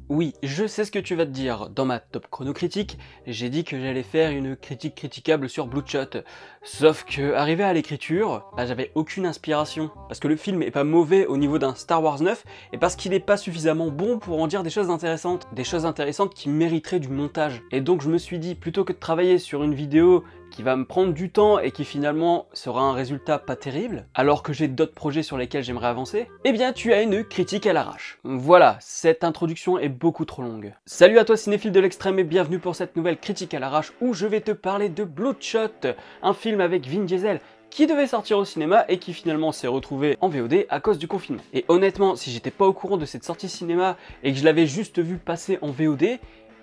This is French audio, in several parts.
Oui, je sais ce que tu vas te dire. Dans ma top chrono critique, j'ai dit que j'allais faire une critique critiquable sur Bloodshot. Sauf que, arrivé à l'écriture, j'avais aucune inspiration. Parce que le film est pas mauvais au niveau d'un Star Wars 9, et parce qu'il est pas suffisamment bon pour en dire des choses intéressantes. Des choses intéressantes qui mériteraient du montage. Et donc je me suis dit, plutôt que de travailler sur une vidéo qui va me prendre du temps et qui finalement sera un résultat pas terrible, alors que j'ai d'autres projets sur lesquels j'aimerais avancer, eh bien tu as une critique à l'arrache. Voilà, cette introduction est beaucoup trop longue. Salut à toi cinéphile de l'extrême et bienvenue pour cette nouvelle critique à l'arrache où je vais te parler de Bloodshot, un film avec Vin Diesel qui devait sortir au cinéma et qui finalement s'est retrouvé en VOD à cause du confinement. Et honnêtement, si j'étais pas au courant de cette sortie cinéma et que je l'avais juste vu passer en VOD,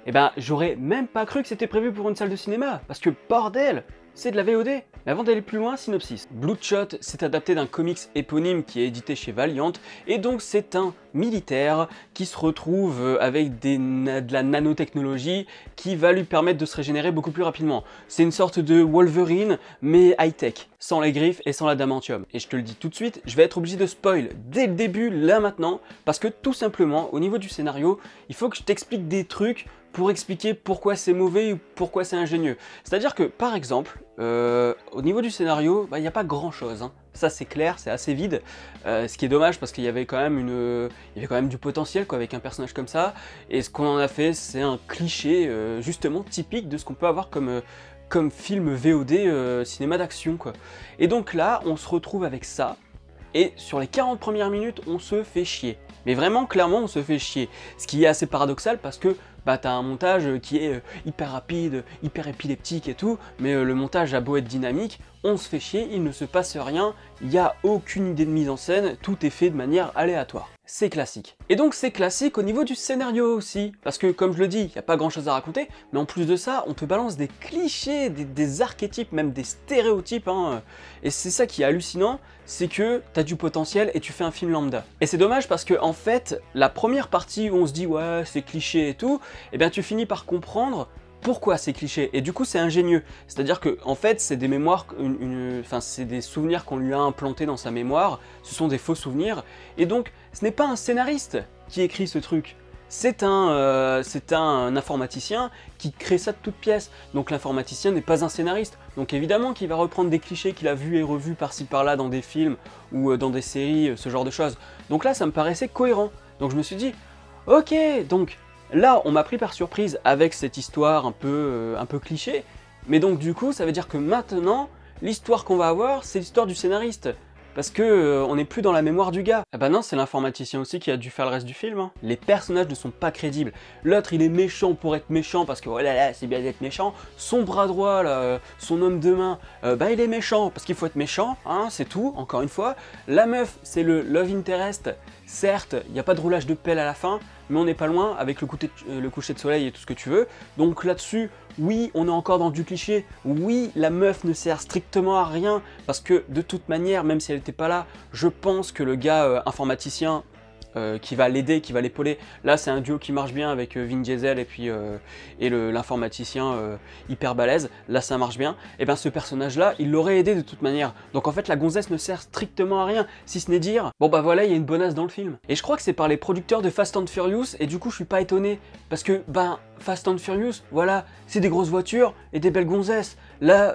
eh ben j'aurais même pas cru que c'était prévu pour une salle de cinéma, parce que bordel, c'est de la VOD. Mais avant d'aller plus loin, synopsis. Bloodshot s'est adapté d'un comics éponyme qui est édité chez Valiant, et donc c'est un militaire qui se retrouve avec de la nanotechnologie qui va lui permettre de se régénérer beaucoup plus rapidement. C'est une sorte de Wolverine, mais high-tech, sans les griffes et sans l'adamantium. Et je te le dis tout de suite, je vais être obligé de spoil dès le début, là maintenant, parce que tout simplement, au niveau du scénario, il faut que je t'explique des trucs pour expliquer pourquoi c'est mauvais ou pourquoi c'est ingénieux. C'est-à-dire que, par exemple, au niveau du scénario, il n'y a pas grand-chose. Hein. Ça c'est clair, c'est assez vide. Ce qui est dommage parce qu'il y avait quand même du potentiel quoi, avec un personnage comme ça. Et ce qu'on en a fait, c'est un cliché justement typique de ce qu'on peut avoir comme film VOD cinéma d'action quoi. Et donc là, on se retrouve avec ça. Et sur les 40 premières minutes, on se fait chier. Mais vraiment, clairement, on se fait chier. Ce qui est assez paradoxal parce que t'as un montage qui est hyper rapide, hyper épileptique et tout, mais le montage a beau être dynamique, on se fait chier, il ne se passe rien, il n'y a aucune idée de mise en scène, tout est fait de manière aléatoire. C'est classique. Et donc c'est classique au niveau du scénario aussi, parce que comme je le dis, il n'y a pas grand chose à raconter, mais en plus de ça, on te balance des clichés, des archétypes, même des stéréotypes, hein, et c'est ça qui est hallucinant, c'est que t'as du potentiel et tu fais un film lambda. Et c'est dommage parce que en fait, la première partie où on se dit ouais c'est cliché et tout, eh bien tu finis par comprendre pourquoi c'est cliché, et du coup c'est ingénieux. C'est-à-dire que en fait c'est des mémoires, c'est des souvenirs qu'on lui a implantés dans sa mémoire, ce sont des faux souvenirs, et donc ce n'est pas un scénariste qui écrit ce truc, c'est un informaticien qui crée ça de toutes pièces. Donc l'informaticien n'est pas un scénariste, donc évidemment qu'il va reprendre des clichés qu'il a vus et revus par-ci par-là dans des films ou dans des séries, ce genre de choses. Donc là ça me paraissait cohérent, donc je me suis dit ok, donc là, on m'a pris par surprise avec cette histoire un peu cliché, mais donc du coup, ça veut dire que maintenant, l'histoire qu'on va avoir, c'est l'histoire du scénariste, parce que on n'est plus dans la mémoire du gars. Ah bah non, c'est l'informaticien aussi qui a dû faire le reste du film. Hein. Les personnages ne sont pas crédibles. L'autre, il est méchant pour être méchant, parce que oh là là, c'est bien d'être méchant. Son bras droit, là, son homme de main, il est méchant, parce qu'il faut être méchant, hein, c'est tout, encore une fois. La meuf, c'est le love interest. Certes, il n'y a pas de roulage de pelle à la fin, mais on n'est pas loin avec le coucher de soleil et tout ce que tu veux. Donc là-dessus, oui, on est encore dans du cliché. Oui, la meuf ne sert strictement à rien, parce que de toute manière, même si elle n'était pas là, je pense que le gars informaticien qui va l'aider, qui va l'épauler, là c'est un duo qui marche bien avec Vin Diesel et puis l'informaticien hyper balèze, là ça marche bien, et bien ce personnage là il l'aurait aidé de toute manière. Donc en fait la gonzesse ne sert strictement à rien, si ce n'est dire bon bah voilà il y a une bonasse dans le film. Et je crois que c'est par les producteurs de Fast and Furious, et du coup je suis pas étonné, parce que Fast and Furious, voilà, c'est des grosses voitures et des belles gonzesses. Là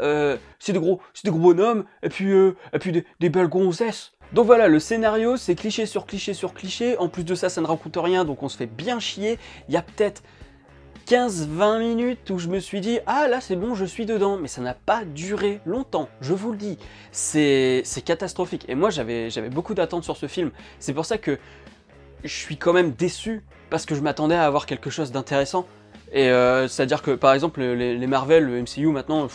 c'est des gros bonhommes et puis des belles gonzesses. Donc voilà, le scénario, c'est cliché sur cliché sur cliché. En plus de ça, ça ne raconte rien, donc on se fait bien chier. Il y a peut-être 15-20 minutes où je me suis dit « Ah, là, c'est bon, je suis dedans ». Mais ça n'a pas duré longtemps, je vous le dis. C'est catastrophique. Et moi, j'avais beaucoup d'attentes sur ce film. C'est pour ça que je suis quand même déçu, parce que je m'attendais à avoir quelque chose d'intéressant. Et c'est-à-dire que par exemple les Marvel, le MCU maintenant,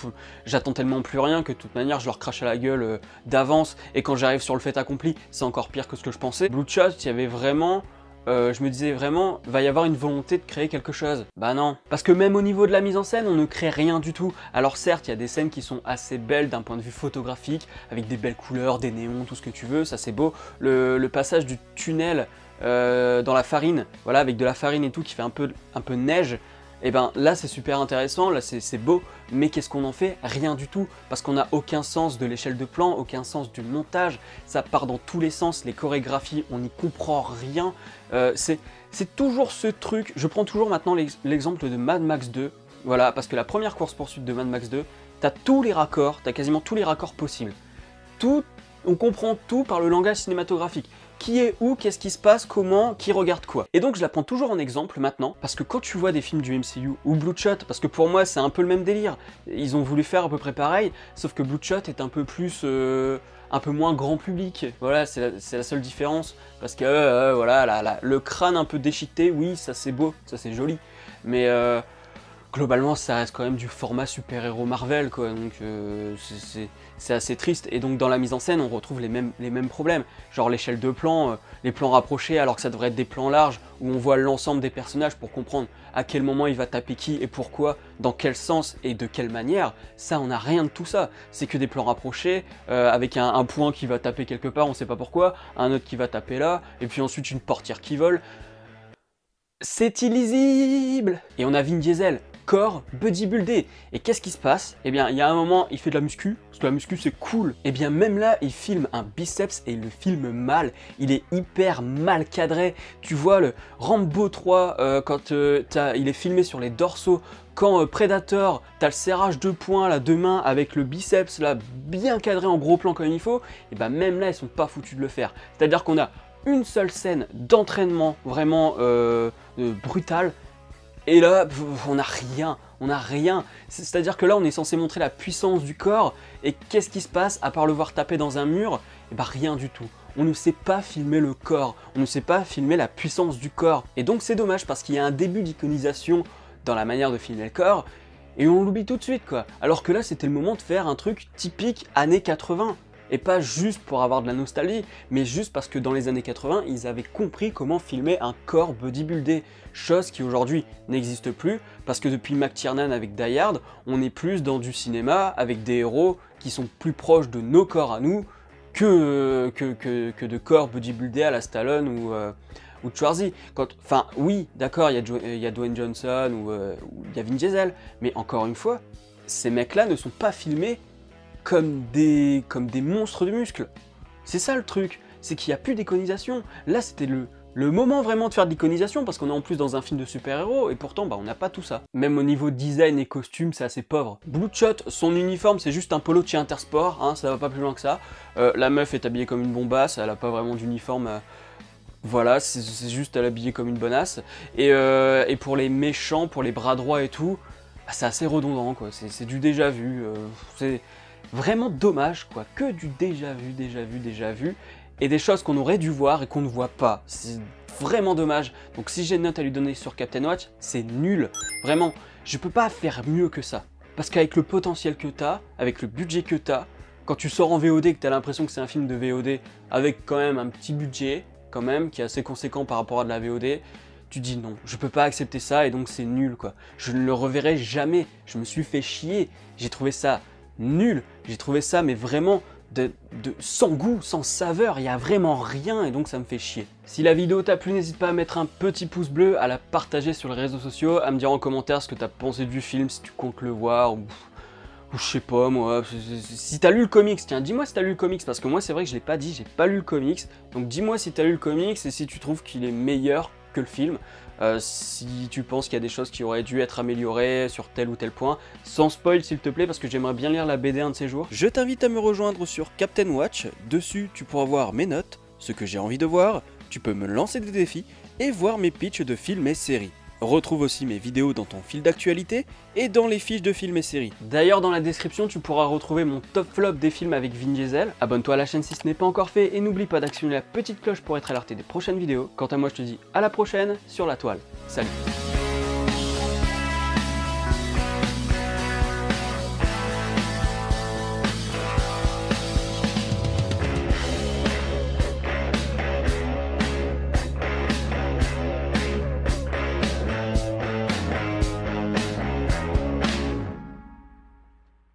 j'attends tellement plus rien que de toute manière je leur crache à la gueule d'avance, et quand j'arrive sur le fait accompli, c'est encore pire que ce que je pensais. Bloodshot, il y avait vraiment, je me disais vraiment, va y avoir une volonté de créer quelque chose. Bah non, parce que même au niveau de la mise en scène, on ne crée rien du tout. Alors certes, il y a des scènes qui sont assez belles d'un point de vue photographique, avec des belles couleurs, des néons, tout ce que tu veux, ça c'est beau. Le passage du tunnel dans la farine, voilà, avec de la farine et tout, qui fait un peu neige, et ben là c'est super intéressant, là c'est beau, mais qu'est-ce qu'on en fait? Rien du tout, parce qu'on n'a aucun sens de l'échelle de plan, aucun sens du montage, ça part dans tous les sens, les chorégraphies, on n'y comprend rien, c'est C'est toujours ce truc, je prends toujours maintenant l'exemple de Mad Max 2, voilà, parce que la première course-poursuite de Mad Max 2, t'as tous les raccords, t'as quasiment tous les raccords possibles. On comprend tout par le langage cinématographique. Qui est où, qu'est-ce qui se passe, comment, qui regarde quoi. Et donc je la prends toujours en exemple maintenant, parce que quand tu vois des films du MCU ou Bloodshot, parce que pour moi c'est un peu le même délire, ils ont voulu faire à peu près pareil, sauf que Bloodshot est un peu plus, un peu moins grand public, voilà, c'est la seule différence, parce que voilà, le crâne un peu déchiqueté, oui, ça c'est beau, ça c'est joli, mais globalement ça reste quand même du format super-héros Marvel, quoi, donc c'est assez triste. Et donc dans la mise en scène on retrouve les mêmes problèmes, genre l'échelle de plan, les plans rapprochés alors que ça devrait être des plans larges où on voit l'ensemble des personnages pour comprendre à quel moment il va taper qui et pourquoi, dans quel sens et de quelle manière. Ça, on n'a rien de tout ça, c'est que des plans rapprochés avec un point qui va taper quelque part, on sait pas pourquoi, un autre qui va taper là, et puis ensuite une portière qui vole. C'est illisible. Et on a Vin Diesel, corps bodybuildé. Et qu'est-ce qui se passe? Eh bien, il y a un moment, il fait de la muscu, parce que la muscu c'est cool. Et bien même là, il filme un biceps et il le filme mal. Il est hyper mal cadré. Tu vois le Rambo 3, quand il est filmé sur les dorsaux, quand Predator, t'as le serrage de poing, là, de main, avec le biceps là, bien cadré en gros plan comme il faut, et ben même là, ils sont pas foutus de le faire. C'est-à-dire qu'on a une seule scène d'entraînement vraiment brutale, et là, on n'a rien. C'est-à-dire que là, on est censé montrer la puissance du corps, et qu'est-ce qui se passe à part le voir taper dans un mur? Et bah rien du tout. On ne sait pas filmer le corps, on ne sait pas filmer la puissance du corps. Et donc c'est dommage, parce qu'il y a un début d'iconisation dans la manière de filmer le corps, et on l'oublie tout de suite, quoi. Alors que là, c'était le moment de faire un truc typique années 80. Et pas juste pour avoir de la nostalgie, mais juste parce que dans les années 80, ils avaient compris comment filmer un corps bodybuildé. Chose qui aujourd'hui n'existe plus, parce que depuis McTiernan avec Die Hard, on est plus dans du cinéma avec des héros qui sont plus proches de nos corps à nous que de corps bodybuildés à la Stallone ou Schwarzy. Enfin oui, d'accord, il y a Dwayne Johnson ou il y a Vin Diesel, mais encore une fois, ces mecs-là ne sont pas filmés comme des monstres de muscles. C'est ça le truc, c'est qu'il n'y a plus d'iconisation. Là, c'était le moment vraiment de faire de l'iconisation, parce qu'on est en plus dans un film de super-héros, et pourtant, bah, on n'a pas tout ça. Même au niveau design et costume, c'est assez pauvre. Bloodshot, son uniforme, c'est juste un polo de chez Intersport, hein, ça va pas plus loin que ça. La meuf est habillée comme une bombasse, elle a pas vraiment d'uniforme... Voilà, c'est juste à l'habiller comme une bonasse. Et pour les méchants, pour les bras droits et tout, bah, c'est assez redondant, quoi. C'est du déjà vu, c'est... Vraiment dommage, quoi, que du déjà vu, et des choses qu'on aurait dû voir et qu'on ne voit pas. C'est vraiment dommage. Donc si j'ai une note à lui donner sur Captain Watch, c'est nul. Vraiment, je peux pas faire mieux que ça. Parce qu'avec le potentiel que t'as, avec le budget que t'as, quand tu sors en VOD et que t'as l'impression que c'est un film de VOD, avec quand même un petit budget, quand même, qui est assez conséquent par rapport à de la VOD, tu dis non, je peux pas accepter ça et donc c'est nul, quoi. Je ne le reverrai jamais, je me suis fait chier, j'ai trouvé ça nul, j'ai trouvé ça mais vraiment sans goût, sans saveur, il n'y a vraiment rien et donc ça me fait chier. Si la vidéo t'a plu, n'hésite pas à mettre un petit pouce bleu, à la partager sur les réseaux sociaux, à me dire en commentaire ce que t'as pensé du film, si tu comptes le voir ou je sais pas moi, si t'as lu le comics, tiens dis-moi si t'as lu le comics, parce que moi c'est vrai que je l'ai pas dit, j'ai pas lu le comics, donc dis-moi si t'as lu le comics et si tu trouves qu'il est meilleur que le film. Si tu penses qu'il y a des choses qui auraient dû être améliorées sur tel ou tel point, sans spoil s'il te plaît, parce que j'aimerais bien lire la BD un de ces jours. Je t'invite à me rejoindre sur Captain Watch, dessus tu pourras voir mes notes, ce que j'ai envie de voir, tu peux me lancer des défis et voir mes pitchs de films et séries. Retrouve aussi mes vidéos dans ton fil d'actualité et dans les fiches de films et séries. D'ailleurs dans la description tu pourras retrouver mon top flop des films avec Vin Diesel. Abonne-toi à la chaîne si ce n'est pas encore fait et n'oublie pas d'actionner la petite cloche pour être alerté des prochaines vidéos. Quant à moi je te dis à la prochaine sur la toile. Salut.